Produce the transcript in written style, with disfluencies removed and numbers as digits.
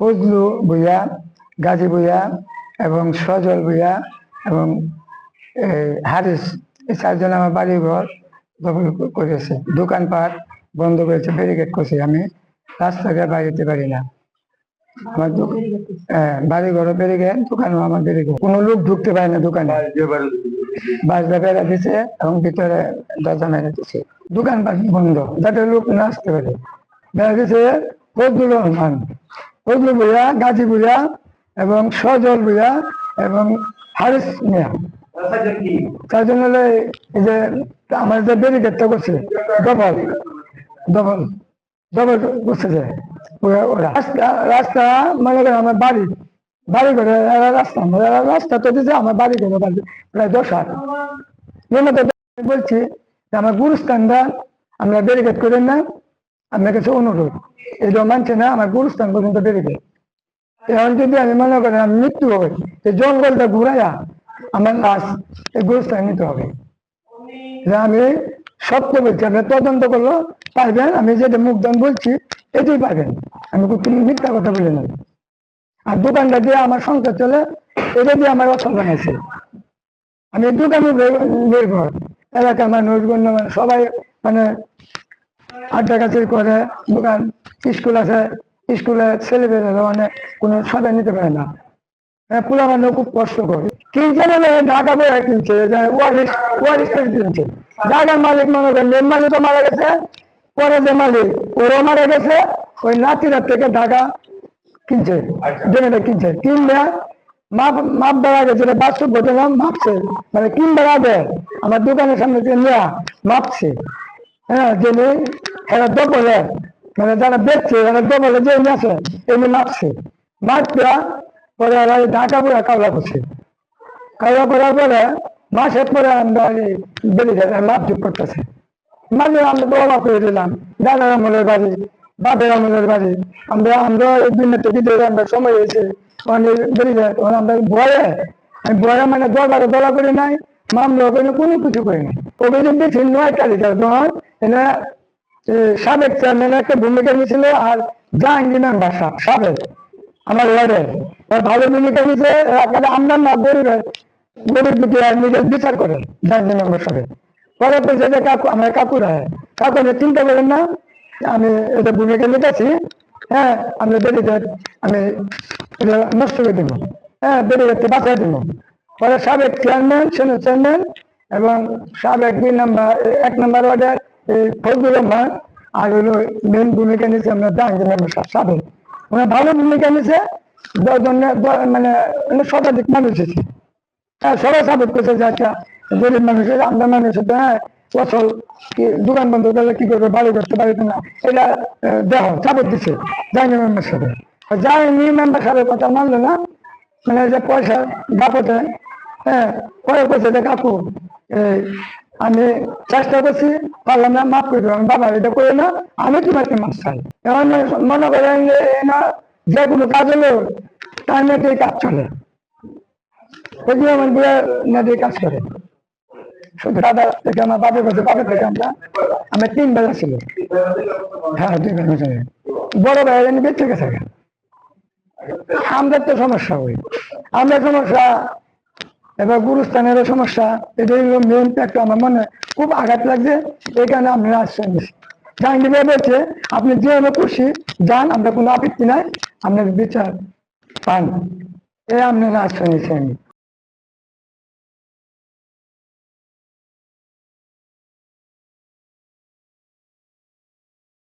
ফজলু ভূঁইয়া, গাজী ভূঁইয়া এবং সজল ভূঁইয়া এবং হারিস, এই চারজন আমার বাড়ি ঘর দখল করেছে। দোকানপাট বন্ধ করেছে, ব্যারিকেড করছে। আমি রাস্তাঘাটে বাইরে পারি না। আমার বাড়ি ঘরও ব্যারিকেড, দোকানও আমার ব্যারিকেড। কোনো লোক ঢুকতে পারে না দোকানে। বাসটা বেড়া দিছে এবং ভিতরে দরজা মেরে দিচ্ছে। দোকানপাট বন্ধ, যাতে লোক না আসতে পারে। বেড়া দিছে ফজলুর রহমান, ফজলু ভূঁইয়া, গাজী ভূঁইয়া এবং সজল ভূঁইয়া এবং হারিস মিয়া। তার জন্য এই যে আমার যে ব্যারিকেডটা করছে ডবল ডবল ডবল করছে যে ওরা রাস্তা মনে করেন আমার বাড়ি করে রাস্তা তো দিচ্ছে আমার বাড়ি করে প্রায় 10 হাত। বলছি আমার গুরুস্থানটা আমরা ব্যারিকেড করেন না, আপনার কাছে অনুরোধ। এটা মানছে না, আমার গুরুস্থান পর্যন্ত ব্যারিকেড। এখন যদি আমি মনে করেন আমি মৃত্যু হই, এই জঙ্গলটা ঘুরাইয়া আমার লাশ এই গুরুস্থানে নিতে হবে। আমি সত্য বলছি, আপনি তদন্ত করলো পাইবেন। আমি যেটা মুখদান বলছি এটাই পাইবেন, আমি তুমি মিথ্যা কথা বলে নেব। আর দোকানটা দিয়ে আমার সংসার চলে, এটা দিয়ে আমার অসল বানাইছে। আমি দোকানে নির্ভর, এলাকার মানুষ গণ্যমান সবাই মানে আড্ডা কাছে করে। দোকান, স্কুল আছে, স্কুলে ছেলেমেয়েরা মানে কোনো সবাই নিতে পারে না। পুরা মানে খুব কষ্ট করে কিনছে, ঢাকা বয়ে কিনছে, কিনছে। ঢাকার মালিক মনে করেন মেন মালিক তো মারা গেছে, পরে যে মালিক ওরও মারা গেছে। ওই নাতিরার থেকে ঢাকা কিনছে, জমিটা কিনছে। কিনবে মাপ দেওয়া গেছে, বাস্তব ঘটনা মাপছে, মানে কিনবে আগে আমার দোকানের সামনে নেওয়া মাপছে। হ্যাঁ, জমি এরা দখলে, মানে যারা বেচছে এরা দখলে যে আছে এমনি মাপছে। মাপটা পরে ঢাকা পুরা কাওলা করছে। কাওলা করার পরে মাসের পরে আমরা বেরিয়ে মাপ যোগ করতেছে। মাঝে আমরা তো অবাক করে দিলাম, দাদার আমলের বাড়ি, বাপের আমলের বাড়ি। আমরা এই দিনের থেকে আমরা সময় হয়েছে অনেক বেরিয়ে যায়। তখন আমরা আমি মানে দরবারে দলা করে নাই, মামলা করে কোনো কিছু করি নাই। অভিযোগ দিয়েছি 9 তারিখে। তখন এরা সাবেক চেয়ারম্যান একটা ভূমিকা নিয়েছিল, আর জাহাঙ্গীর মেম্বার সাবেক আমার ওয়ার্ডে ভালো ভূমিকা নিয়েছে। আমরা না গরিব নিজের বিচার করে জাহাঙ্গীর মেম্বার সাহেব। পরে পেয়েছে যে কাকু, আমার কাকুরা কাকু চিন্তা করেন না, আমি এটা ভূমিকা নিতেছি। হ্যাঁ, আমি বেরিয়ে আমি এটা নষ্ট করে দেবো। হ্যাঁ, বেরিয়ে বাঁচাই দেবো। পরে সাবেক চেয়ারম্যান, সেনা চেয়ারম্যান এবং সাবেক 1 নম্বর ওয়ার্ডের ফজলুর রহমান, আর হলো মেন ভূমিকা নিয়েছে আমরা জাহাঙ্গীর মেম্বার সাবেক। ওনার ভালো ভূমিকা নিয়েছে। 10 জনের মানে শতাধিক মানুষ এসেছে। হ্যাঁ, সবাই সাপোর্ট করছে যে আচ্ছা গরিব মানুষের, আমরা মানুষের হ্যাঁ ফসল দোকান বন্ধ করলে কি করবে, বাড়ি করতে পারবে না, এটা দেহ সাপোর্ট দিচ্ছে জাহাঙ্গীর মেম্বার সাহেব। জাহাঙ্গীর মেম্বার সাহেবের কথা মানলো না, মানে যে পয়সা বাপতে। হ্যাঁ, পরে করছে যে কাকু আমি চেষ্টা করছি, পারলাম না, মাফ করে দেবো। বাবা এটা করে না, আমি তোমাকে মাছ চাই। এখন মনে করেন যে কোনো কাজ হলো তার মেয়েতেই কাজ চলে, নদী কাজ করে। শুধু দাদা থেকে আমার বাপের কাছে, বাপের থেকে আমরা 3 বেলা ছিল। হ্যাঁ, 2 বেলা বড় ভাই বেঁচে গেছে। আমাদের তো সমস্যা হই, আমরা সমস্যা, এবার গুরুস্থানেরও সমস্যা। এটাই মেন একটা আমার মনে খুব আঘাত লাগছে। এই কারণে আমরা আশ্রয় নিচ্ছি। জাহাঙ্গীর ভাই বলছে আপনি যেভাবে খুশি যান, আমরা কোনো আপত্তি নাই, আপনার বিচার পান। আপনার আশ্রয় নিচ্ছি আমি।